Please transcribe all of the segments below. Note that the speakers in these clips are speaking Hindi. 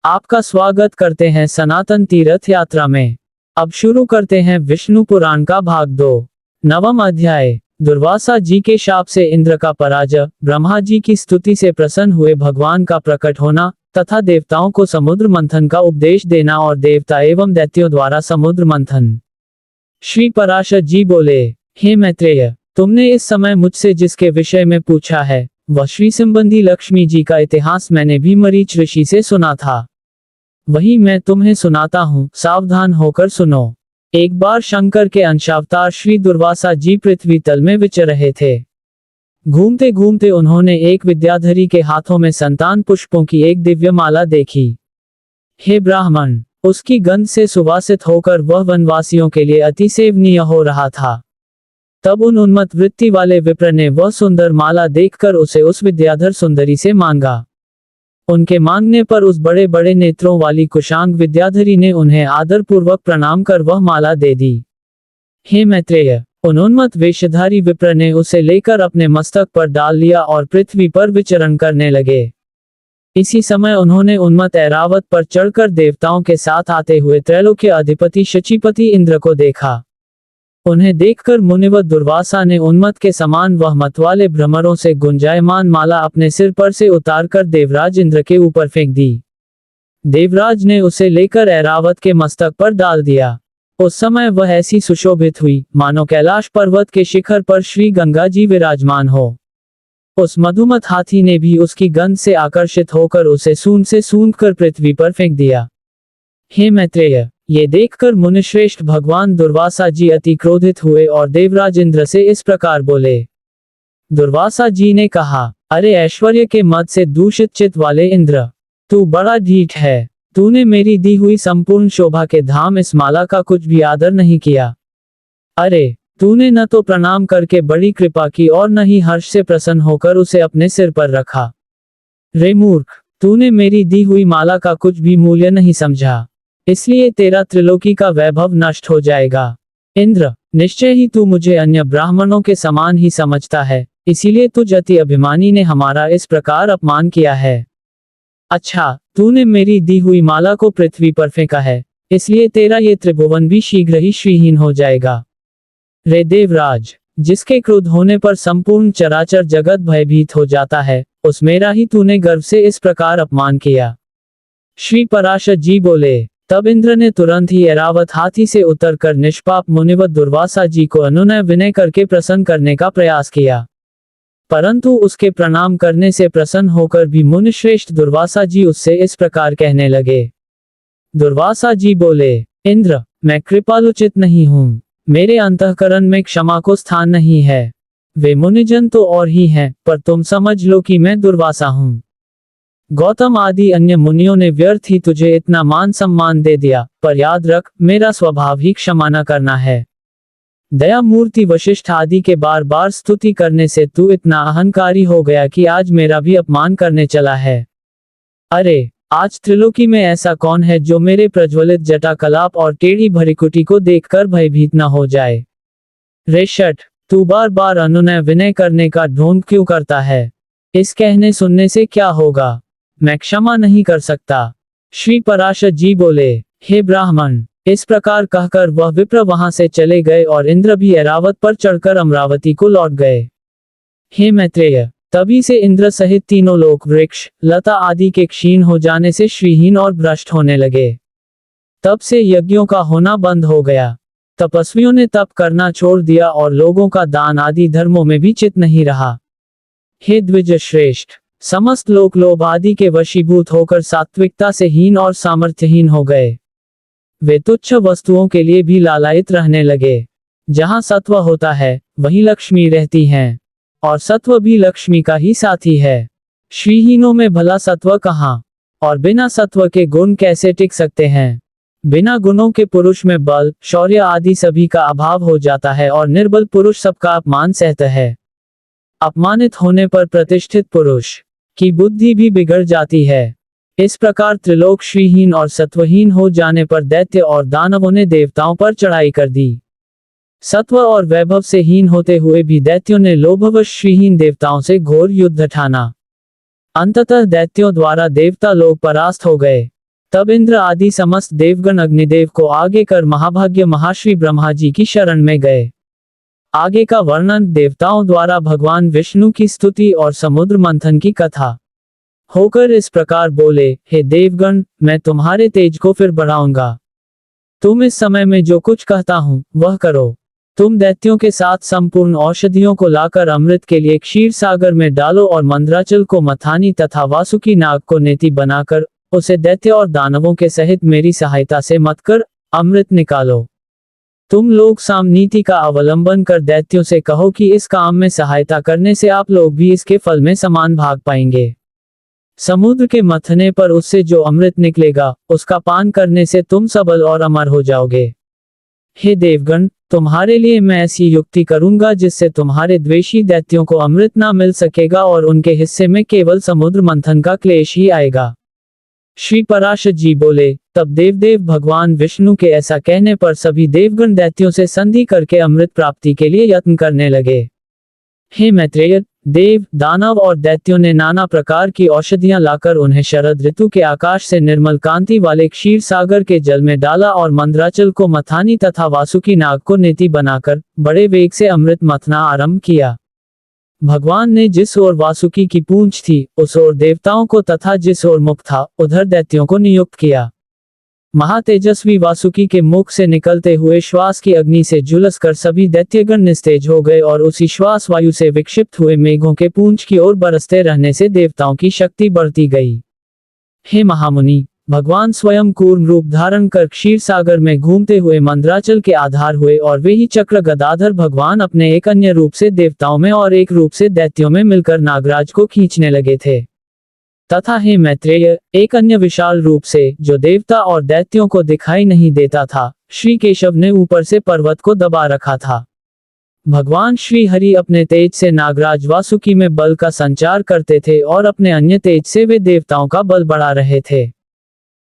आपका स्वागत करते हैं सनातन तीर्थ यात्रा में। अब शुरू करते हैं विष्णु पुराण का भाग 2। नवम अध्याय। दुर्वासा जी के शाप से इंद्र का पराजय, ब्रह्मा जी की स्तुति से प्रसन्न हुए भगवान का प्रकट होना तथा देवताओं को समुद्र मंथन का उपदेश देना और देवता एवं दैत्यों द्वारा समुद्र मंथन। श्री पराशर जी बोले, हे मैत्रेय, तुमने इस समय मुझसे जिसके विषय में पूछा है वह श्री संबंधी लक्ष्मी जी का इतिहास मैंने भी मरीच ऋषि से सुना था। वही मैं तुम्हें सुनाता हूँ, सावधान होकर सुनो। एक बार शंकर के अंशावतार श्री दुर्वासा जी पृथ्वी तल में विचर रहे थे। घूमते घूमते उन्होंने एक विद्याधरी के हाथों में संतान पुष्पों की एक दिव्य माला देखी। हे ब्राह्मण, उसकी गंध से सुवासित होकर वह वनवासियों के लिए अति सेवनीय हो रहा था। तब उन उन्मत्त वृत्ति वाले विप्र ने वह सुंदर माला देखकर उसे उस विद्याधर सुंदरी से मांगा। उनके मांगने पर उस बड़े बड़े नेत्रों वाली कुशांग विद्याधरी ने उन्हें आदर पूर्वक प्रणाम कर वह माला दे दी। हे मैत्रेय, उन उन्मत्त वेशधारी विप्र ने उसे लेकर अपने मस्तक पर डाल लिया और पृथ्वी पर विचरण करने लगे। इसी समय उन्होंने उन्मत्त ऐरावत पर चढ़कर देवताओं के साथ आते हुए त्रैलोक्य अधिपति शचीपति इंद्र को देखा। उन्हें देखकर मुनिवत दुर्वासा ने उन्मत्त के समान वह मतवाले भ्रमरों से गुंजायमान माला अपने सिर पर से उतारकर देवराज इंद्र के ऊपर फेंक दी। देवराज ने उसे लेकर ऐरावत के मस्तक पर डाल दिया। उस समय वह ऐसी सुशोभित हुई मानो कैलाश पर्वत के शिखर पर श्री गंगा जी विराजमान हो। उस मधुमत हाथी ने भी उसकी गंध से आकर्षित होकर उसे सूंड से सूंघकर पृथ्वी पर फेंक दिया। हे मैत्रेय, ये देखकर मुनिश्रेष्ठ भगवान दुर्वासा जी अति क्रोधित हुए और देवराज इंद्र से इस प्रकार बोले। दुर्वासा जी ने कहा, अरे ऐश्वर्य के मद से दूषित चित्त वाले इंद्र, तू बड़ा ढीठ है। तूने मेरी दी हुई संपूर्ण शोभा के धाम इस माला का कुछ भी आदर नहीं किया। अरे, तूने न तो प्रणाम करके बड़ी कृपा की और न ही हर्ष से प्रसन्न होकर उसे अपने सिर पर रखा। रे मूर्ख, तूने मेरी दी हुई माला का कुछ भी मूल्य नहीं समझा, इसलिए तेरा त्रिलोकी का वैभव नष्ट हो जाएगा। इंद्र, निश्चय ही तू मुझे अन्य ब्राह्मणों के समान ही समझता है, इसीलिए तुझ अति अभिमानी ने हमारा इस प्रकार अपमान किया है। अच्छा, तूने मेरी दी हुई माला को पृथ्वी पर फेंका है, इसलिए तेरा ये त्रिभुवन भी शीघ्र ही श्रीहीन हो जाएगा। रे देवराज, जिसके क्रोध होने पर संपूर्ण चराचर जगत भयभीत हो जाता है, उस मेरा ही तूने गर्व से इस प्रकार अपमान किया। श्री पराशर जी बोले। तब इंद्र ने तुरंत ही ऐरावत हाथी से उतरकर निष्पाप मुनिवत दुर्वासा जी को अनुनय विनय करके प्रसन्न करने का प्रयास किया। परंतु उसके प्रणाम करने से प्रसन्न होकर भी मुनिश्रेष्ठ दुर्वासा जी उससे इस प्रकार कहने लगे। दुर्वासा जी बोले, इंद्र, मैं कृपालुचित नहीं हूँ, मेरे अंतःकरण में क्षमा को स्थान नहीं है। वे मुनिजन तो और ही हैं, पर तुम समझ लो कि मैं दुर्वासा हूँ। गौतम आदि अन्य मुनियों ने व्यर्थ ही तुझे इतना मान सम्मान दे दिया, पर याद रख, मेरा स्वभाव ही क्षमा न करना है। दया मूर्ति वशिष्ठ आदि के बार बार स्तुति करने से तू इतना अहंकारी हो गया कि आज मेरा भी अपमान करने चला है। अरे, आज त्रिलोकी में ऐसा कौन है जो मेरे प्रज्वलित जटा कलाप और टेढ़ी भरिकुटी को देखकर भयभीत न हो जाए। रे शठ, तू बार बार अनुनय विनय करने का ढोंग क्यों करता है? इस कहने सुनने से क्या होगा? मैं क्षमा नहीं कर सकता। श्री पराशर जी बोले, हे ब्राह्मण, इस प्रकार कहकर वह विप्र वहां से चले गए और इंद्र भी ऐरावत पर चढ़कर अमरावती को लौट गए। हे मैत्रेय, तभी से इंद्र सहित तीनों लोक वृक्ष लता आदि के क्षीण हो जाने से श्रीहीन और भ्रष्ट होने लगे। तब से यज्ञों का होना बंद हो गया। तपस्वियों ने तप करना छोड़ दिया और लोगों का दान आदि धर्मों में भी चित नहीं रहा। हे द्विज श्रेष्ठ, समस्त लोक लोभ आदि के वशीभूत होकर सात्विकता से हीन और सामर्थ्यहीन हो गए। वे तुच्छ वस्तुओं के लिए भी लालायित रहने लगे। जहाँ सत्व होता है वहीं लक्ष्मी रहती हैं, और सत्व भी लक्ष्मी का ही साथी है। श्रीहीनों में भला सत्व कहाँ, और बिना सत्व के गुण कैसे टिक सकते हैं? बिना गुणों के पुरुष में बल, शौर्य आदि सभी का अभाव हो जाता है और निर्बल पुरुष सबका अपमान सहता है। अपमानित होने पर प्रतिष्ठित पुरुष की बुद्धि भी बिगड़ जाती है। इस प्रकार त्रिलोक श्रीहीन और सत्वहीन हो जाने पर दैत्य और दानवों ने देवताओं पर चढ़ाई कर दी। सत्व और वैभव से हीन होते हुए भी दैत्यों ने लोभवश श्रीहीन देवताओं से घोर युद्ध ठाना। अंततः दैत्यों द्वारा देवता लोग परास्त हो गए। तब इंद्र आदि समस्त देवगण अग्निदेव को आगे कर महाभाग्य महाश्री ब्रह्मा जी की शरण में गए। आगे का वर्णन देवताओं द्वारा भगवान विष्णु की स्तुति और समुद्र मंथन की कथा होकर इस प्रकार बोले, हे देवगण, मैं तुम्हारे तेज को फिर बढ़ाऊंगा। तुम इस समय में जो कुछ कहता हूँ वह करो। तुम दैत्यों के साथ संपूर्ण औषधियों को लाकर अमृत के लिए क्षीर सागर में डालो और मंद्राचल को मथानी तथा वासुकी नाग को नेति बनाकर उसे दैत्य और दानवों के सहित मेरी सहायता से मत कर अमृत निकालो। तुम लोग साम नीति का अवलंबन कर दैत्यों से कहो कि इस काम में सहायता करने से आप लोग भी इसके फल में समान भाग पाएंगे। समुद्र के मथने पर उससे जो अमृत निकलेगा उसका पान करने से तुम सबल और अमर हो जाओगे। हे देवगण, तुम्हारे लिए मैं ऐसी युक्ति करूंगा जिससे तुम्हारे द्वेषी दैत्यों को अमृत ना मिल सकेगा और उनके हिस्से में केवल समुद्र मंथन का क्लेश ही आएगा। श्री पराशर जी बोले, तब देवदेव भगवान विष्णु के ऐसा कहने पर सभी देवगण दैत्यों से संधि करके अमृत प्राप्ति के लिए यत्न करने लगे। हे मैत्रेय, देव, दानव और दैत्यों ने नाना प्रकार की औषधियां लाकर उन्हें शरद ऋतु के आकाश से निर्मल कांति वाले क्षीर सागर के जल में डाला और मंद्राचल को मथानी तथा वासुकी नाग को नेति बनाकर बड़े वेग से अमृत मथना आरंभ किया। भगवान ने जिस ओर वासुकी की पूंछ थी उस ओर देवताओं को तथा जिस ओर मुख था उधर दैत्यों को नियुक्त किया। महातेजस्वी वासुकी के मुख से निकलते हुए श्वास की अग्नि से झुलस कर सभी दैत्यगण निस्तेज हो गए और उसी श्वास वायु से विक्षिप्त हुए मेघों के पूंछ की ओर बरसते रहने से देवताओं की शक्ति बढ़ती गई। हे महामुनि, भगवान स्वयं कूर्म रूप धारण कर क्षीर सागर में घूमते हुए मंद्राचल के आधार हुए और वे ही चक्र गदाधर भगवान अपने एक अन्य रूप से देवताओं में और एक रूप से दैत्यों में मिलकर नागराज को खींचने लगे थे। तथा हे मैत्रेय, एक अन्य विशाल रूप से जो देवता और दैत्यों को दिखाई नहीं देता था, श्री केशव ने ऊपर से पर्वत को दबा रखा था। भगवान श्री हरि अपने तेज से नागराज वासुकी में बल का संचार करते थे और अपने अन्य तेज से वे देवताओं का बल बढ़ा रहे थे।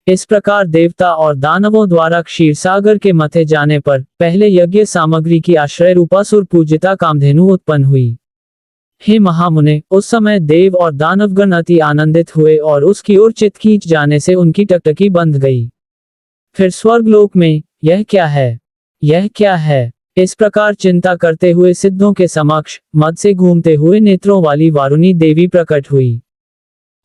इस प्रकार देवता और दानवों द्वारा क्षीर सागर के मथे जाने पर पहले यज्ञ सामग्री की आश्रय रूपासुर पूजिता कामधेनु उत्पन्न हुई। हे महामुने, उस समय देव और दानवगण अति आनंदित हुए और उसकी ओर चित खींच जाने से उनकी टकटकी बंध गई। फिर स्वर्गलोक में यह क्या है, यह क्या है, इस प्रकार चिंता करते हुए सिद्धों के समक्ष मद से घूमते हुए नेत्रों वाली वारुणी देवी प्रकट हुई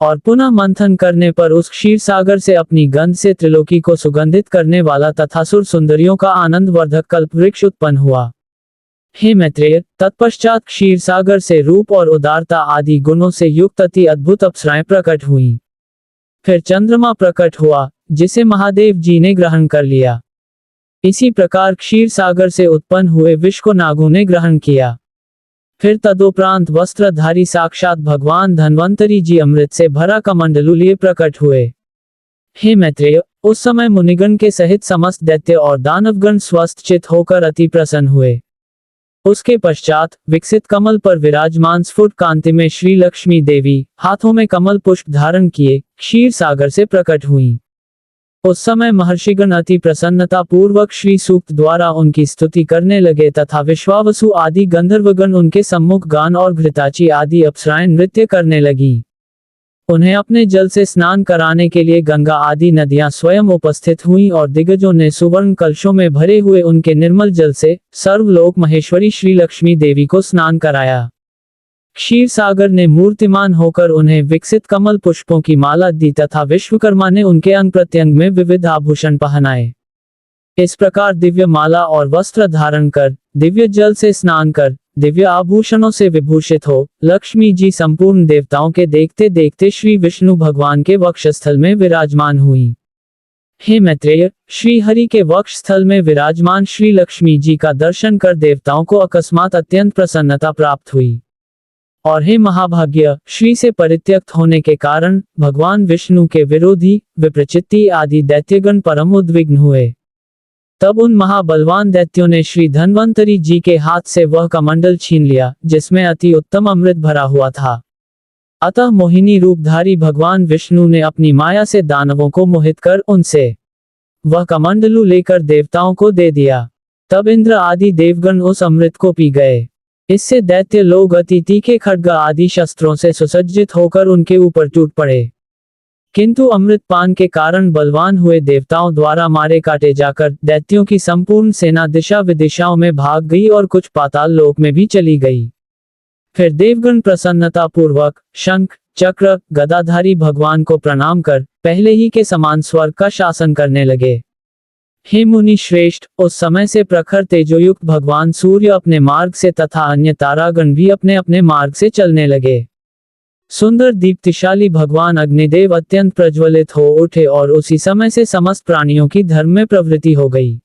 और पुनः मंथन करने पर उस क्षीर सागर से अपनी गंध से त्रिलोकी को सुगंधित करने वाला तथा सुर सुंदरियों का आनंद वर्धक कल्प वृक्ष उत्पन्न हुआ। हे मैत्रेय, तत्पश्चात क्षीर सागर से रूप और उदारता आदि गुणों से युक्त अति अद्भुत अप्सराएं प्रकट हुईं। फिर चंद्रमा प्रकट हुआ जिसे महादेव जी ने ग्रहण कर लिया। इसी प्रकार क्षीर सागर से उत्पन्न हुए विष को नागों ने ग्रहण किया। फिर तदोपरांत वस्त्रधारी साक्षात भगवान धन्वंतरी जी अमृत से भरा कमंडलू लिए प्रकट हुए। हे मैत्रेय, उस समय मुनिगण के सहित समस्त दैत्य और दानवगण स्वस्थ चित होकर अति प्रसन्न हुए। उसके पश्चात विकसित कमल पर विराजमान स्फुट कांति में श्री लक्ष्मी देवी हाथों में कमल पुष्प धारण किए क्षीर सागर से प्रकट हुईं। उस समय महर्षिगण अति प्रसन्नता पूर्वक श्री सूक्त द्वारा उनकी स्तुति करने लगे तथा विश्वावसु आदि गंधर्वगण उनके सम्मुख गान और घृताची आदि अप्सराएं नृत्य करने लगी। उन्हें अपने जल से स्नान कराने के लिए गंगा आदि नदियां स्वयं उपस्थित हुईं और दिग्गजों ने सुवर्ण कलशों में भरे हुए उनके निर्मल जल से सर्वलोक महेश्वरी श्री लक्ष्मी देवी को स्नान कराया। क्षीर सागर ने मूर्तिमान होकर उन्हें विकसित कमल पुष्पों की माला दी तथा विश्वकर्मा ने उनके अंग प्रत्यंग में विविध आभूषण पहनाए। इस प्रकार दिव्य माला और वस्त्र धारण कर, दिव्य जल से स्नान कर, दिव्य आभूषणों से विभूषित हो लक्ष्मी जी संपूर्ण देवताओं के देखते देखते श्री विष्णु भगवान के वक्षस्थल में विराजमान हुई। हे मैत्रेय, श्री हरि के वक्षस्थल में विराजमान श्री लक्ष्मी जी का दर्शन कर देवताओं को अकस्मात अत्यंत प्रसन्नता प्राप्त हुई। और हे महाभाग्य, श्री से परित्यक्त होने के कारण भगवान विष्णु के विरोधी विप्रचित्ति आदि दैत्यगण परम उद्विग्न हुए। तब उन महाबलवान दैत्यों ने श्री धन्वंतरी जी के हाथ से वह कमंडल छीन लिया जिसमें अति उत्तम अमृत भरा हुआ था। अतः मोहिनी रूपधारी भगवान विष्णु ने अपनी माया से दानवों को मोहित कर उनसे वह कमंडलू लेकर देवताओं को दे दिया। तब इंद्र आदि देवगण उस अमृत को पी गए। इससे दैत्य लोग अति तीखे खड्ग आदि शस्त्रों से सुसज्जित होकर उनके ऊपर टूट पड़े। किंतु अमृतपान के कारण बलवान हुए देवताओं द्वारा मारे काटे जाकर दैत्यों की संपूर्ण सेना दिशा विदिशाओं में भाग गई और कुछ पाताल लोक में भी चली गई। फिर देवगण प्रसन्नता पूर्वक शंख चक्र गदाधारी भगवान को प्रणाम कर पहले ही के समान स्वर्ग का शासन करने लगे। हे मुनि श्रेष्ठ, उस समय से प्रखर तेजोयुक्त भगवान सूर्य अपने मार्ग से तथा अन्य तारागण भी अपने अपने मार्ग से चलने लगे। सुंदर दीप्तिशाली भगवान अग्निदेव अत्यंत प्रज्वलित हो उठे और उसी समय से समस्त प्राणियों की धर्म में प्रवृत्ति हो गई।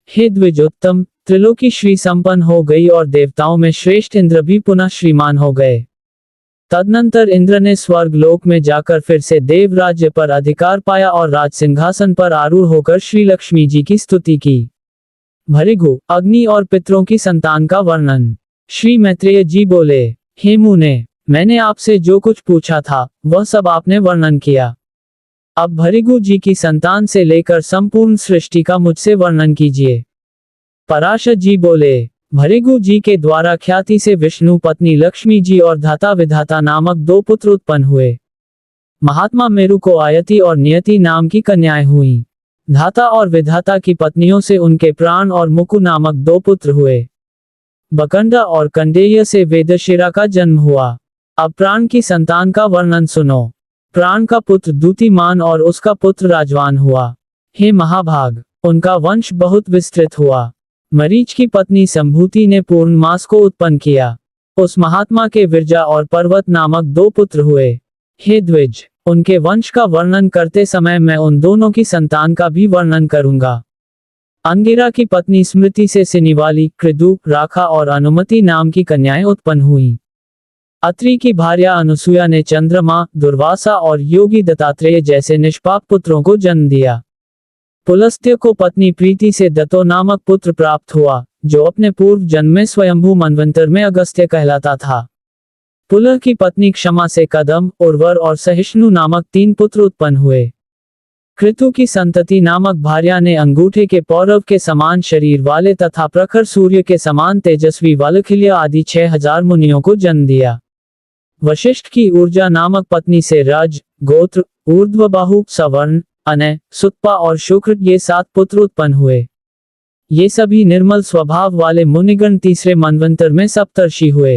हे द्विजोत्तम, त्रिलोकी श्री संपन्न हो गई और देवताओं में श्रेष्ठ इंद्र भी पुनः श्रीमान हो गए। तदनंतर इंद्र ने स्वर्ग लोक में जाकर फिर से देव राज्य पर अधिकार पाया और राज सिंहासन पर आरूढ़ होकर श्री लक्ष्मी जी की स्तुति की। भृगु, अग्नि और पितरों की संतान का वर्णन। श्री मैत्रेय जी बोले, हे मुने, मैंने आपसे जो कुछ पूछा था वह सब आपने वर्णन किया। अब भृगु जी की संतान से लेकर संपूर्ण सृष्टि का मुझसे वर्णन कीजिए। पराशर जी बोले, भृगु जी के द्वारा ख्याति से विष्णु पत्नी लक्ष्मी जी और धाता विधाता नामक दो पुत्र उत्पन्न हुए। महात्मा मेरु को आयति और नियति नाम की कन्याएं हुईं। धाता और विधाता की पत्नियों से उनके प्राण और मुकु नामक दो पुत्र हुए। बकंडा और कंडेय से वेदशिरा का जन्म हुआ। अब प्राण की संतान का वर्णन सुनो। प्राण का पुत्र दूतिमान और उसका पुत्र राजवान हुआ। हे महाभाग, उनका वंश बहुत विस्तृत हुआ। मरीच की पत्नी संभूति ने पूर्णमास को उत्पन्न किया। उस महात्मा के विरजा और पर्वत नामक दो पुत्र हुए। हे द्विज, उनके वंश का वर्णन करते समय मैं उन दोनों की संतान का भी वर्णन करूंगा। अंगिरा की पत्नी स्मृति से सिनिवाली, कृदु, राखा और अनुमति नाम की कन्याएं उत्पन्न हुईं। अत्रि की भार्या अनुसुया ने चंद्रमा, दुर्वासा और योगी दत्तात्रेय जैसे निष्पाप पुत्रों को जन्म दिया। पुलस्त्य को पत्नी प्रीति से दत्तो नामक पुत्र प्राप्त हुआ, जो अपने पूर्व जन्म में स्वयंभू मनवंतर में अगस्त्य कहलाता था। पुलह की पत्नी क्षमा से कदम, उर्वर और सहिष्णु नामक तीन पुत्र उत्पन्न हुए। कृतु की संतति नामक भार्या ने अंगूठे के पौरव के समान शरीर वाले तथा प्रखर सूर्य के समान तेजस्वी वालखिल्य आदि 6000 मुनियों को जन्म दिया। वशिष्ठ की ऊर्जा नामक पत्नी से रज, गोत्र, ऊर्ध्वबाहु, सवर्ण, अनय, सुत्पा और शुक्र ये 7 पुत्र उत्पन्न हुए। ये सभी निर्मल स्वभाव वाले मुनिगण तीसरे मनवंतर में सप्तर्षि हुए।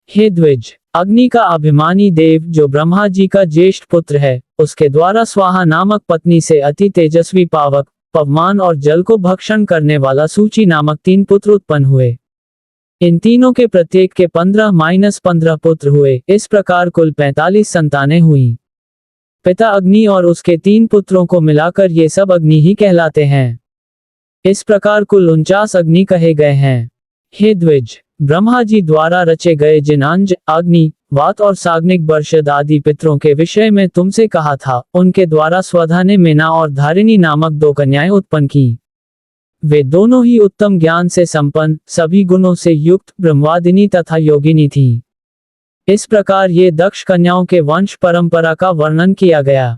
हे द्विज, अग्नि का अभिमानी देव जो ब्रह्मा जी का ज्येष्ठ पुत्र है, उसके द्वारा स्वाहा नामक पत्नी से अति तेजस्वी पावक, पवमान और जल को भक्षण करने वाला सूची नामक 3 पुत्र उत्पन्न हुए। इन तीनों के प्रत्येक के 15-15 पुत्र हुए। इस प्रकार कुल 45 संतानें हुईं। पिता अग्नि और उसके 3 पुत्रों को मिलाकर ये सब अग्नि ही कहलाते हैं। इस प्रकार कुल 49 अग्नि कहे गए हैं। हे द्विज, ब्रह्मा जी द्वारा रचे गए जिन अंज, अग्नि, वात और साग्निक बर्षद आदि पितरों के विषय में तुमसे कहा था, उनके द्वारा स्वधा ने मेना और धारिणी नामक 2 कन्याएं उत्पन्न की। वे दोनों ही उत्तम ज्ञान से संपन्न, सभी गुणों से युक्त, ब्रह्मवादिनी तथा योगिनी थीं। इस प्रकार ये दक्ष कन्याओं के वंश परंपरा का वर्णन किया गया।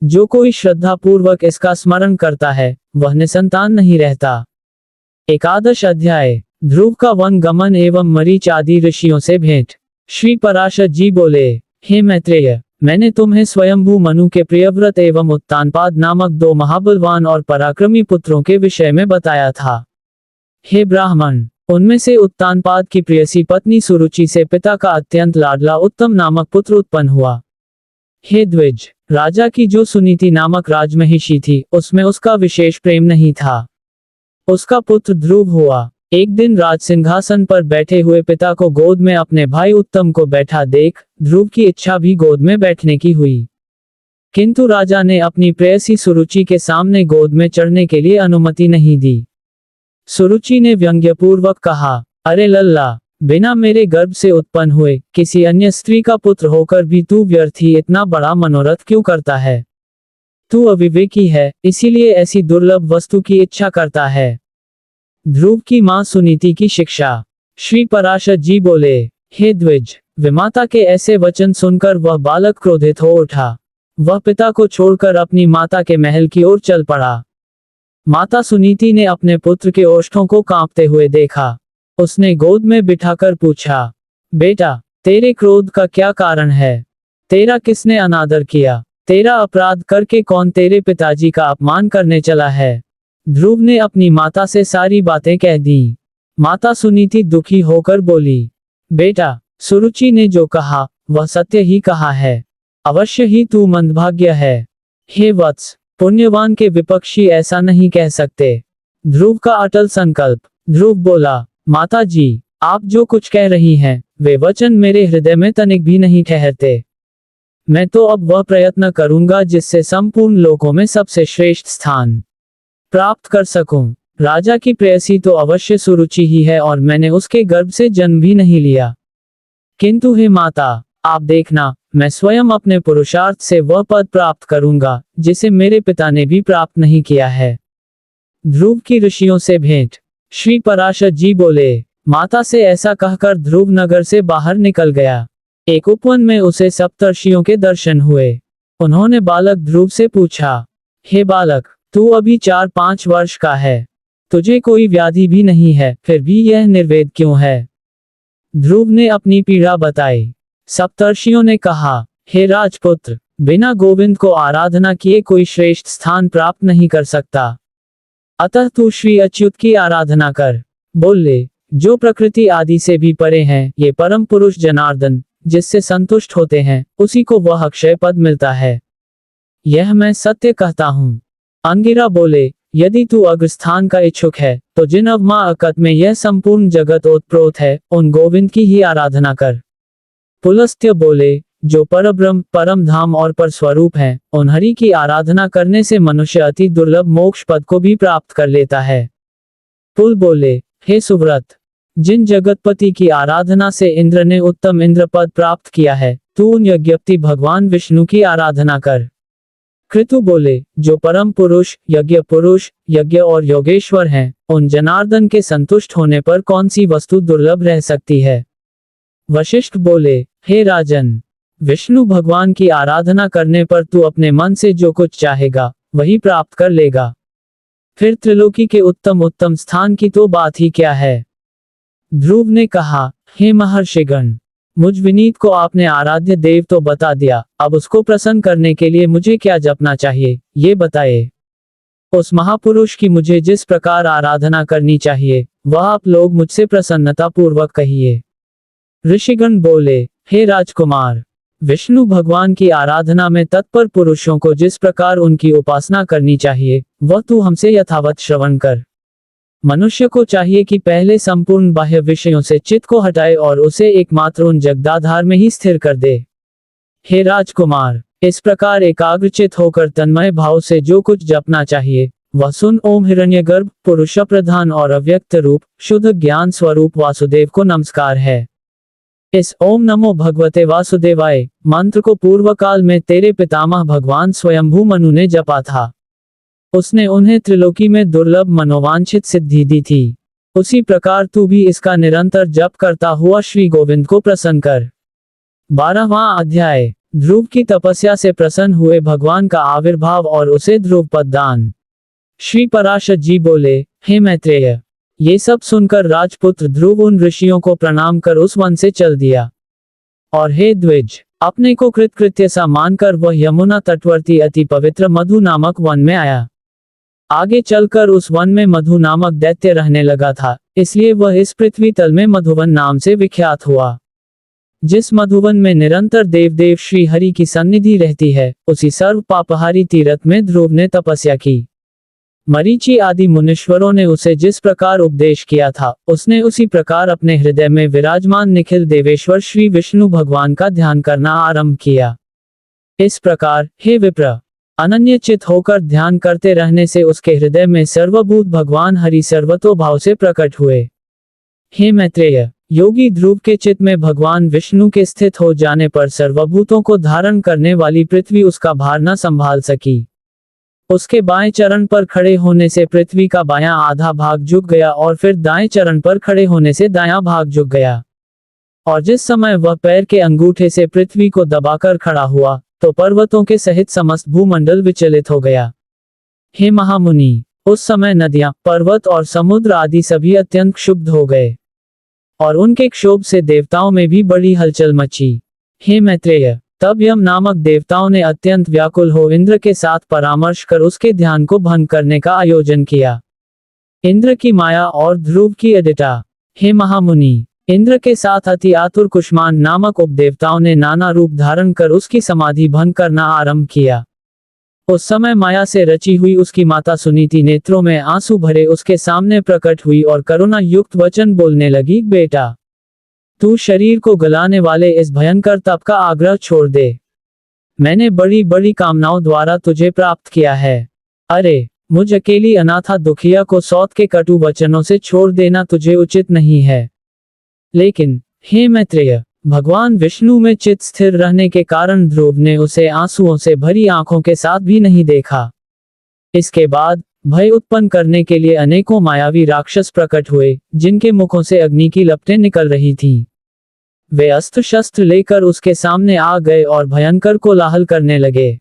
जो कोई श्रद्धा पूर्वक इसका स्मरण करता है, वह निसंतान नहीं रहता। एकादश अध्याय, ध्रुव का वन गमन एवं मरीच आदि ऋषियों से भेंट। श्री पराशर जी बोले, हे मैत्रेय, मैंने तुम्हें स्वयंभू मनु के प्रियव्रत एवं उत्तानपाद नामक 2 महाबलवान और पराक्रमी पुत्रों के विषय में बताया था। हे ब्राह्मण, उनमें से उत्तानपाद की प्रियसी पत्नी सुरुचि से पिता का अत्यंत लाडला उत्तम नामक पुत्र उत्पन्न हुआ। हे द्विज, राजा की जो सुनीति नामक राजमहिषी थी, उसमें उसका विशेष प्रेम नहीं था। उसका पुत्र ध्रुव हुआ। एक दिन राज सिंहासन पर बैठे हुए पिता को गोद में अपने भाई उत्तम को बैठा देख ध्रुव की इच्छा भी गोद में बैठने की हुई। किंतु राजा ने अपनी प्रेयसी सुरुचि के सामने गोद में चढ़ने के लिए अनुमति नहीं दी। सुरुचि ने व्यंग्यपूर्वक कहा, अरे लल्ला, बिना मेरे गर्भ से उत्पन्न हुए किसी अन्य स्त्री का पुत्र होकर भी तू व्यर्थ ही इतना बड़ा मनोरथ क्यों करता है? तू अविवेकी है, इसीलिए ऐसी दुर्लभ वस्तु की इच्छा करता है। ध्रुव की मां सुनीति की शिक्षा। श्री पराशर जी बोले, हे द्विज, विमाता के ऐसे वचन सुनकर वह बालक क्रोधित हो उठा। वह पिता को छोड़कर अपनी माता के महल की ओर चल पड़ा। माता सुनीति ने अपने पुत्र के ओष्ठों को कांपते हुए देखा। उसने गोद में बिठाकर पूछा, बेटा, तेरे क्रोध का क्या कारण है? तेरा किसने अनादर किया? तेरा अपराध करके कौन तेरे पिताजी का अपमान करने चला है? ध्रुव ने अपनी माता से सारी बातें कह दी। माता सुनीति दुखी होकर बोली, बेटा, सुरुचि ने जो कहा वह सत्य ही कहा है। अवश्य ही तू मंदभाग्य है। हे वत्स, पुण्यवान के विपक्षी ऐसा नहीं कह सकते। ध्रुव का अटल संकल्प। ध्रुव बोला, माता जी, आप जो कुछ कह रही हैं, वे वचन मेरे हृदय में तनिक भी नहीं ठहरते। मैं तो अब वह प्रयत्न करूंगा जिससे संपूर्ण लोकों में सबसे श्रेष्ठ स्थान प्राप्त कर सकूं। राजा की प्रेयसी तो अवश्य सुरुचि ही है और मैंने उसके गर्भ से जन्म भी नहीं लिया। किंतु हे माता, आप देखना, मैं स्वयं अपने पुरुषार्थ से वह पद प्राप्त करूंगा जिसे मेरे पिता ने भी प्राप्त नहीं किया है। ध्रुव की ऋषियों से भेंट। श्री पराशर जी बोले, माता से ऐसा कहकर ध्रुव नगर से बाहर निकल गया। एक उपवन में उसे सप्तर्षियों के दर्शन हुए। उन्होंने बालक ध्रुव से पूछा, हे बालक, तू अभी 4-5 वर्ष का है, तुझे कोई व्याधि भी नहीं है, फिर भी यह निर्वेद क्यों है? ध्रुव ने अपनी पीड़ा बताई। सप्तर्षियों ने कहा, हे राजपुत्र, बिना गोविंद को आराधना किए कोई श्रेष्ठ स्थान प्राप्त नहीं कर सकता। अतः तू श्री अच्युत की आराधना कर। बोले, जो प्रकृति आदि से भी परे हैं, ये परम पुरुष जनार्दन जिससे संतुष्ट होते हैं, उसी को वह अक्षय पद मिलता है। यह मैं सत्य कहता हूँ। अंगिरा बोले, यदि तू अग्रस्थान का इच्छुक है, तो जिन अवमा अकत में यह संपूर्ण जगत ओतप्रोत है, उन गोविंद की ही आराधना कर। पुलस्त्य बोले, जो परब्रह्म, परम धाम और पर स्वरूप हैं, उन हरि की आराधना करने से मनुष्य अति दुर्लभ मोक्ष पद को भी प्राप्त कर लेता है। पुल बोले, हे सुव्रत, जिन जगतपति की आराधना से इंद्र ने उत्तम इंद्र पद प्राप्त किया है, तू उन यज्ञपति भगवान विष्णु की आराधना कर। कृतु बोले, जो परम पुरुष, यज्ञ और योगेश्वर हैं, उन जनार्दन के संतुष्ट होने पर कौन सी वस्तु दुर्लभ रह सकती है? वशिष्ठ बोले, हे राजन, विष्णु भगवान की आराधना करने पर तू अपने मन से जो कुछ चाहेगा वही प्राप्त कर लेगा। फिर त्रिलोकी के उत्तम उत्तम स्थान की तो बात ही क्या है? ध्रुव ने कहा, हे महर्षिगण, मुझ विनीत को आपने आराध्य देव तो बता दिया, अब उसको प्रसन्न करने के लिए मुझे क्या जपना चाहिए, ये बताए। उस महापुरुष की मुझे जिस प्रकार आराधना करनी चाहिए, वह आप लोग मुझसे प्रसन्नता पूर्वक कहिए। ऋषिगण बोले, हे राजकुमार, विष्णु भगवान की आराधना में तत्पर पुरुषों को जिस प्रकार उनकी उपासना करनी चाहिए, वह तू हमसे यथावत श्रवण कर। मनुष्य को चाहिए कि पहले संपूर्ण बाह्य विषयों से चित्त को हटाए और उसे एकमात्र उन जगदाधार में ही स्थिर कर दे। हे राजकुमार, इस प्रकार एकाग्रचित होकर तन्मय भाव से जो कुछ जपना चाहिए, वह सुन। ओम हिरण्यगर्भ, पुरुष प्रधान और अव्यक्त रूप, शुद्ध ज्ञान स्वरूप वासुदेव को नमस्कार है। इस ओम नमो भगवते वासुदेवाय मंत्र को पूर्व काल में तेरे पितामह भगवान स्वयंभू मनु ने जपा था। उसने उन्हें त्रिलोकी में दुर्लभ मनोवांछित सिद्धि दी थी। उसी प्रकार तू भी इसका निरंतर जप करता हुआ श्री गोविंद को प्रसन्न कर। 12वां अध्याय। ध्रुव की तपस्या से प्रसन्न हुए भगवान का आविर्भाव और उसे ध्रुव पद दान। श्री पराशर जी बोले, हे मैत्रेय, ये सब सुनकर राजपुत्र ध्रुव उन ऋषियों को प्रणाम कर उस वन से चल दिया। और हे द्विज, अपने को कृतकृत्य सा मानकर वह यमुना तटवर्ती अति पवित्र मधु नामक वन में आया। आगे चलकर उस वन में मधु नामक दैत्य रहने लगा था, इसलिए वह इस पृथ्वी तल में मधुवन नाम से विख्यात हुआ। जिस मधुवन में निरंतर देवदेव श्री हरि की सन्निधि रहती है, उसी सर्व पापहारी तीर्थ में ध्रुव ने तपस्या की। मरीचि आदि मुनीश्वरों ने उसे जिस प्रकार उपदेश किया था, उसने उसी प्रकार अपने हृदय में विराजमान निखिल देवेश्वर श्री विष्णु भगवान का ध्यान करना आरंभ किया। इस प्रकार, हे विप्र, अनन्यचित होकर ध्यान करते रहने से उसके हृदय में सर्वभूत भगवान हरि सर्वतोभाव से प्रकट हुए। हे मैत्रेय, योगी ध्रुव के चित्त में भगवान विष्णु के स्थित हो जाने पर सर्वभूतों को धारण करने वाली पृथ्वी उसका भार न संभाल सकी। उसके बाएं चरण पर खड़े होने से पृथ्वी का बायां आधा भाग झुक गया और फिर दाएं चरण पर खड़े होने से दायां भाग झुक गया। और जिस समय वह पैर के अंगूठे से पृथ्वी को दबाकर खड़ा हुआ, तो पर्वतों के सहित समस्त भूमंडल विचलित हो गया। हे महामुनि, उस समय नदियां, पर्वत और समुद्र आदि सभी अत्यंत क्षुब्ध हो गए, और उनके क्षोभ से देवताओं में भी बड़ी हलचल मची। हे मैत्रेय, तब यम नामक देवताओं ने अत्यंत व्याकुल हो इंद्र के साथ परामर्श कर उसके ध्यान को भंग करने का आयोजन किया। इंद्र की माया और ध्रुव की अदिता। हे महामुनि, इंद्र के साथ अति आतुर कुष्मान नामक उपदेवताओं ने नाना रूप धारण कर उसकी समाधि भंग करना आरंभ किया। उस समय माया से रची हुई उसकी माता सुनीति नेत्रों में आंसू भरे उसके सामने प्रकट हुई और करुणा युक्त वचन बोलने लगी, बेटा, तू शरीर को गलाने वाले इस भयंकर तप का आग्रह छोड़ दे। मैंने बड़ी बड़ी कामनाओं द्वारा तुझे प्राप्त किया है। अरे, मुझ अकेली अनाथा दुखिया को सौत के कटु वचनों से छोड़ देना तुझे उचित नहीं है। लेकिन हे मैत्रेय, भगवान विष्णु में चित्त स्थिर रहने के कारण ध्रुव ने उसे आंसुओं से भरी आंखों के साथ भी नहीं देखा। इसके बाद भय उत्पन्न करने के लिए अनेकों मायावी राक्षस प्रकट हुए, जिनके मुखों से अग्नि की लपटें निकल रही थीं। वे अस्त्र शस्त्र लेकर उसके सामने आ गए और भयंकर कोलाहल करने लगे।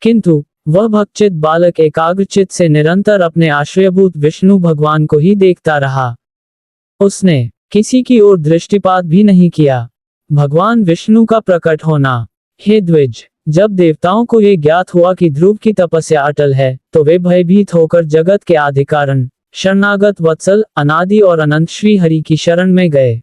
किंतु वह भक्तचित बालक एकाग्रचित से निरंतर अपने आश्रयभूत विष्णु भगवान को ही देखता रहा। उसने किसी की ओर दृष्टिपात भी नहीं किया। भगवान विष्णु का प्रकट होना। हे द्विज, जब देवताओं को ये ज्ञात हुआ कि ध्रुव की तपस्या अटल है, तो वे भयभीत होकर जगत के आदि कारण, शरणागत वत्सल, अनादि और अनंत श्री हरि की शरण में गए।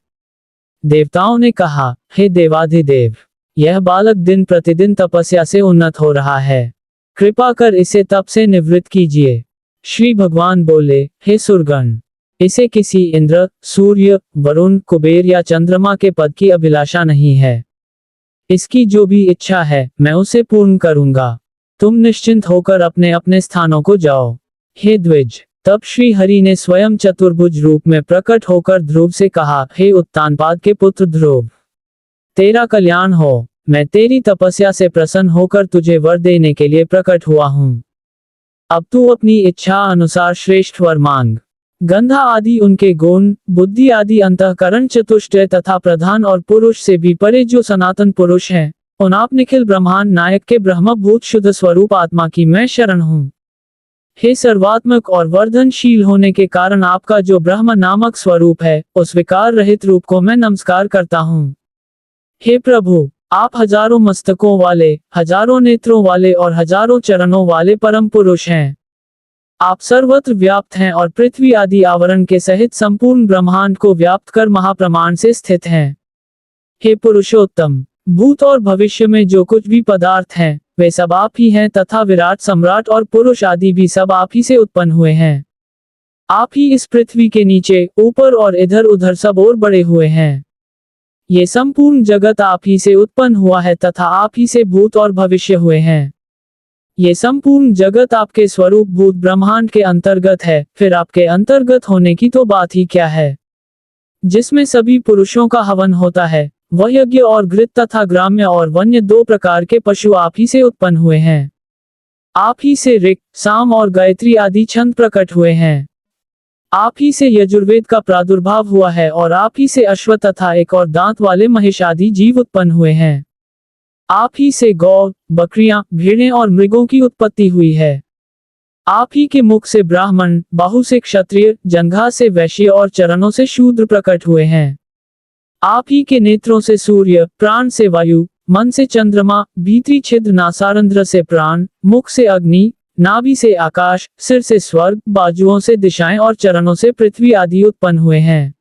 देवताओं ने कहा, हे देवाधिदेव, यह बालक दिन प्रतिदिन तपस्या से उन्नत हो रहा है, कृपा कर इसे तप से निवृत्त कीजिए। श्री भगवान बोले, हे सुरगण, इसे किसी इंद्र, सूर्य, वरुण, कुबेर या चंद्रमा के पद की अभिलाषा नहीं है। इसकी जो भी इच्छा है मैं उसे पूर्ण करूंगा। तुम निश्चिंत होकर अपने अपने स्थानों को जाओ। हे द्विज, तब श्री हरि ने स्वयं चतुर्भुज रूप में प्रकट होकर ध्रुव से कहा, हे उत्तानपाद के पुत्र ध्रुव, तेरा कल्याण हो। मैं तेरी तपस्या से प्रसन्न होकर तुझे वर देने के लिए प्रकट हुआ हूँ। अब तू अपनी इच्छा अनुसार श्रेष्ठ वर मांग। गंधा आदि उनके गुण, बुद्धि आदि अंतःकरण चतुष्टय तथा प्रधान और पुरुष से भी परे जो सनातन पुरुष हैं, उन आप निखिल ब्रह्मांड नायक के ब्रह्मभूत शुद्ध स्वरूप आत्मा की मैं शरण हूँ। हे सर्वात्मक और वर्धनशील होने के कारण आपका जो ब्रह्म नामक स्वरूप है, उस विकार रहित रूप को मैं नमस्कार करता हूँ। हे प्रभु, आप हजारों मस्तकों वाले, हजारों नेत्रों वाले और हजारों चरणों वाले परम पुरुष हैं। आप सर्वत्र व्याप्त हैं और पृथ्वी आदि आवरण के सहित संपूर्ण ब्रह्मांड को व्याप्त कर महाप्रमाण से स्थित हैं। हे पुरुषोत्तम, भूत और भविष्य में जो कुछ भी पदार्थ हैं, वे सब आप ही हैं तथा विराट सम्राट और पुरुष आदि भी सब आप ही से उत्पन्न हुए हैं। आप ही इस पृथ्वी के नीचे, ऊपर और इधर उधर सब और बड़े हुए हैं। ये संपूर्ण जगत आप ही से उत्पन्न हुआ है तथा आप ही से भूत और भविष्य हुए हैं। ये संपूर्ण जगत आपके स्वरूप भूत ब्रह्मांड के अंतर्गत है, फिर आपके अंतर्गत होने की तो बात ही क्या है। जिसमें सभी पुरुषों का हवन होता है, वह यज्ञ और घृत तथा ग्राम्य और वन्य दो प्रकार के पशु आप ही से उत्पन्न हुए हैं। आप ही से ऋक्, साम और गायत्री आदि छंद प्रकट हुए हैं। आप ही से यजुर्वेद का प्रादुर्भाव हुआ है और आप ही से अश्व तथा एक और दांत वाले महिष आदि जीव उत्पन्न हुए हैं। आप ही से गौ, बकरियां, भेड़ें और मृगों की उत्पत्ति हुई है। आप ही के मुख से ब्राह्मण, बाहु से क्षत्रिय, जंघा से वैश्य और चरणों से शूद्र प्रकट हुए हैं। आप ही के नेत्रों से सूर्य, प्राण से वायु, मन से चंद्रमा, भीतरी छिद्र नासारंध्र से प्राण, मुख से अग्नि, नाभि से आकाश, सिर से स्वर्ग, बाजुओं से दिशाएं और चरणों से पृथ्वी आदि उत्पन्न हुए हैं।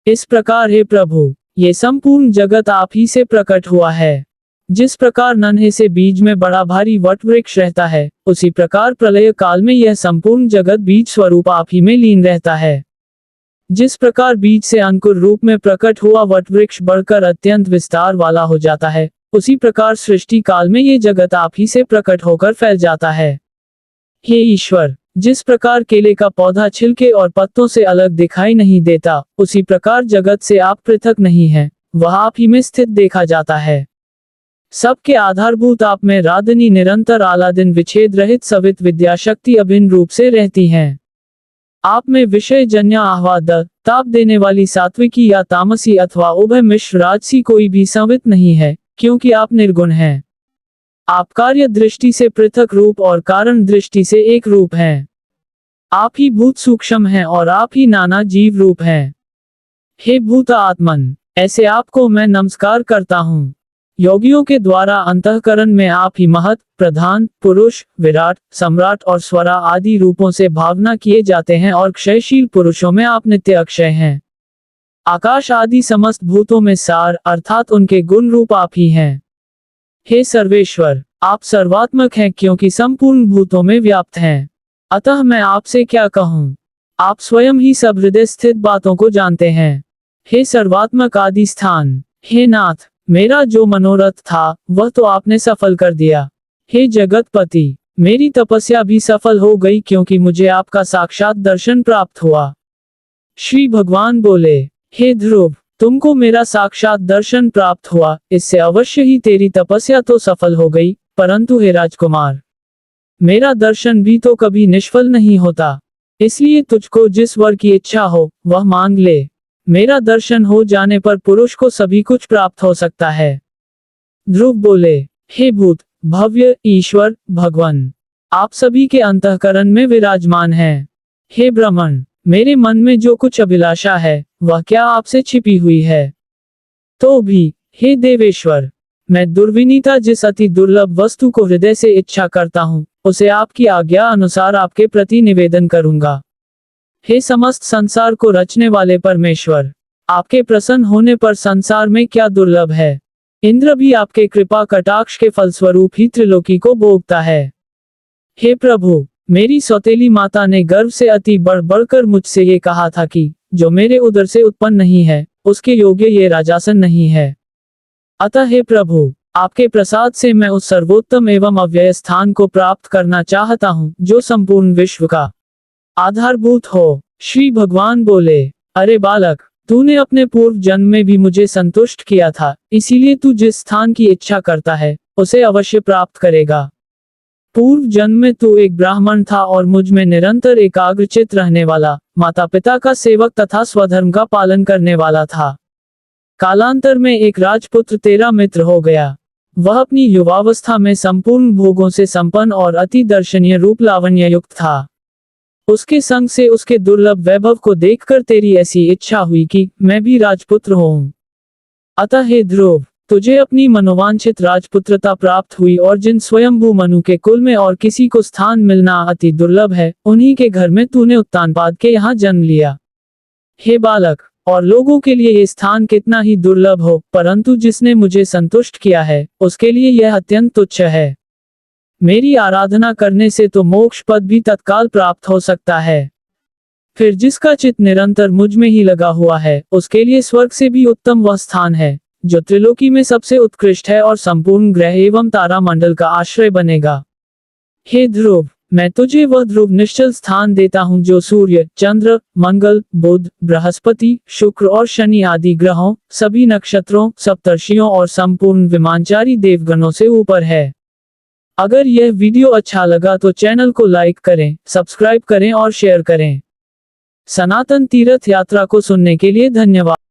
इस प्रकार हे प्रभु, ये संपूर्ण जगत आप ही से प्रकट हुआ है। जिस प्रकार नन्हे से बीज में बड़ा भारी वट वृक्ष रहता है, उसी प्रकार प्रलय काल में यह संपूर्ण जगत बीज स्वरूप आप ही में लीन रहता है। जिस प्रकार बीज से अंकुर रूप में प्रकट हुआ वट वृक्ष बढ़कर अत्यंत विस्तार वाला हो जाता है, उसी प्रकार सृष्टि काल में ये जगत आप ही से प्रकट होकर फैल जाता है। हे ईश्वर, जिस प्रकार केले का पौधा छिलके और पत्तों से अलग दिखाई नहीं देता, उसी प्रकार जगत से आप पृथक नहीं हैं, वह आप ही में स्थित देखा जाता है। सबके आधारभूत आप में राधनी निरंतर आलादिन विच्छेद रहित सवित विद्याशक्ति अभिन्न रूप से रहती हैं। आप में विषय जन्य आह्लाद, ताप देने वाली सात्विकी या तामसी अथवा उभय मिश्र राजसी कोई भी संवित नहीं है, क्योंकि आप निर्गुण हैं। आप कार्य दृष्टि से पृथक रूप और कारण दृष्टि से एक रूप हैं। आप ही भूत सूक्ष्म हैं और आप ही नाना जीव रूप हैं। हे भूत आत्मन, ऐसे आपको मैं नमस्कार करता हूँ। योगियों के द्वारा अंतःकरण में आप ही महत, प्रधान, पुरुष, विराट, सम्राट और स्वरा आदि रूपों से भावना किए जाते हैं और क्षयशील पुरुषों में आप नित्य अक्षय हैं। आकाश आदि समस्त भूतों में सार अर्थात उनके गुण रूप आप ही हैं। हे सर्वेश्वर, आप सर्वात्मक हैं क्योंकि संपूर्ण भूतों में व्याप्त हैं। अतः मैं आपसे क्या कहूँ, आप स्वयं ही सब हृदय स्थित बातों को जानते हैं। हे सर्वात्मक आदि स्थान, हे नाथ, मेरा जो मनोरथ था वह तो आपने सफल कर दिया। हे जगतपति, मेरी तपस्या भी सफल हो गई क्योंकि मुझे आपका साक्षात दर्शन प्राप्त हुआ। श्री भगवान बोले, हे ध्रुव, तुमको मेरा साक्षात दर्शन प्राप्त हुआ, इससे अवश्य ही तेरी तपस्या तो सफल हो गई, परंतु हे राजकुमार, मेरा दर्शन भी तो कभी निष्फल नहीं होता। इसलिए तुझको जिस वर की इच्छा हो वह मांग ले। मेरा दर्शन हो जाने पर पुरुष को सभी कुछ प्राप्त हो सकता है। ध्रुव बोले, हे भूत, भव्य, ईश्वर, भगवान, आप सभी के अंतःकरण में विराजमान हैं। हे ब्राह्मण, मेरे मन में जो कुछ अभिलाषा है वह क्या आपसे छिपी हुई है? तो भी, हे देवेश्वर, मैं दुर्विनीता जिस अति दुर्लभ वस्तु को हृदय से इच्छा करता हूँ उसे आपकी आज्ञा अनुसार आपके प्रति निवेदन करूंगा। हे समस्त संसार को रचने वाले परमेश्वर, आपके प्रसन्न होने पर संसार में क्या दुर्लभ है। इंद्र भी आपके कृपा कटाक्ष के फलस्वरूप ही त्रिलोकी को भोगता है। हे प्रभु, मेरी सौतेली माता ने गर्व से अति बढ़ बढ़कर मुझसे ये कहा था कि जो मेरे उदर से उत्पन्न नहीं है उसके योग्य ये राजासन नहीं है। अतः हे प्रभु, आपके प्रसाद से मैं उस सर्वोत्तम एवं अव्यय स्थान को प्राप्त करना चाहता हूँ जो संपूर्ण विश्व का आधारभूत हो। श्री भगवान बोले, अरे बालक, तूने अपने पूर्व जन्म में भी मुझे संतुष्ट किया था, इसीलिए तू जिस स्थान की इच्छा करता है उसे अवश्य प्राप्त करेगा। पूर्व जन्म में तू एक ब्राह्मण था और मुझ में निरंतर एकाग्रचित रहने वाला, माता पिता का सेवक तथा स्वधर्म का पालन करने वाला था। कालांतर में एक राजपुत्र तेरा मित्र हो गया। वह अपनी युवावस्था में संपूर्ण भोगों से संपन्न और अति दर्शनीय रूप लावण्य युक्त था। उसके संग से उसके दुर्लभ वैभव को देखकर तेरी ऐसी इच्छा हुई कि मैं भी राजपुत्र होऊं। अतः हे ध्रुव, तुझे अपनी मनोवांछित राजपुत्रता प्राप्त हुई और जिन स्वयंभू मनु के कुल में और किसी को स्थान मिलना अति दुर्लभ है, उन्हीं के घर में तूने उत्तानपाद के यहाँ जन्म लिया। हे बालक, और लोगों के लिए ये स्थान कितना ही दुर्लभ हो, परंतु जिसने मुझे संतुष्ट किया है उसके लिए यह अत्यंत तुच्छ है। मेरी आराधना करने से तो मोक्ष पद भी तत्काल प्राप्त हो सकता है। फिर जिसका चित्त निरंतर मुझ में ही लगा हुआ है उसके लिए स्वर्ग से भी उत्तम वह स्थान है जो त्रिलोकी में सबसे उत्कृष्ट है और संपूर्ण ग्रह एवं तारा मंडल का आश्रय बनेगा। हे ध्रुव, मैं तुझे वह ध्रुव निश्चल स्थान देता हूँ जो सूर्य, चंद्र, मंगल, बुध, बृहस्पति, शुक्र और शनि आदि ग्रहों, सभी नक्षत्रों, सप्तर्षियों और संपूर्ण विमानचारी देवगणों से ऊपर है। अगर यह वीडियो अच्छा लगा तो चैनल को लाइक करें, सब्सक्राइब करें और शेयर करें। सनातन तीर्थ यात्रा को सुनने के लिए धन्यवाद।